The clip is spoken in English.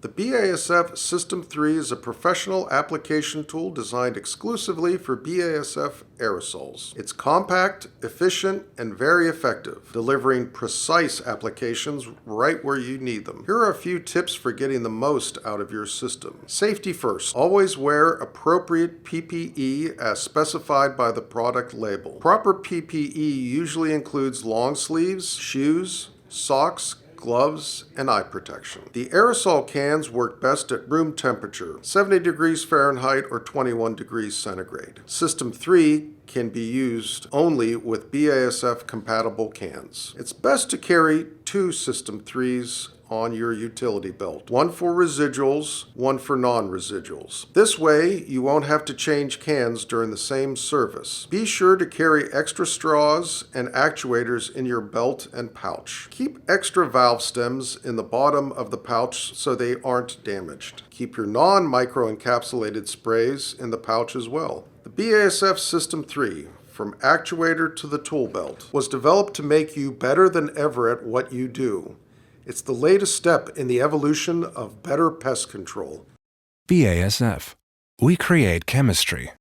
The BASF System 3 is a professional application tool designed exclusively for BASF aerosols. It's compact, efficient, and very effective, delivering precise applications right where you need them. Here are a few tips for getting the most out of your system. Safety first. Always wear appropriate PPE as specified by the product label. Proper PPE usually includes long sleeves, shoes, socks, gloves, and eye protection. The aerosol cans work best at room temperature, 70 degrees Fahrenheit or 21 degrees centigrade. System 3 can be used only with BASF compatible cans. It's best to carry 2 System 3s on your utility belt. One for residuals, one for non-residuals. This way, you won't have to change cans during the same service. Be sure to carry extra straws and actuators in your belt and pouch. Keep extra valve stems in the bottom of the pouch so they aren't damaged. Keep your non-micro-encapsulated sprays in the pouch as well. The BASF System 3, from actuator to the tool belt, was developed to make you better than ever at what you do. It's the latest step in the evolution of better pest control. BASF. We create chemistry.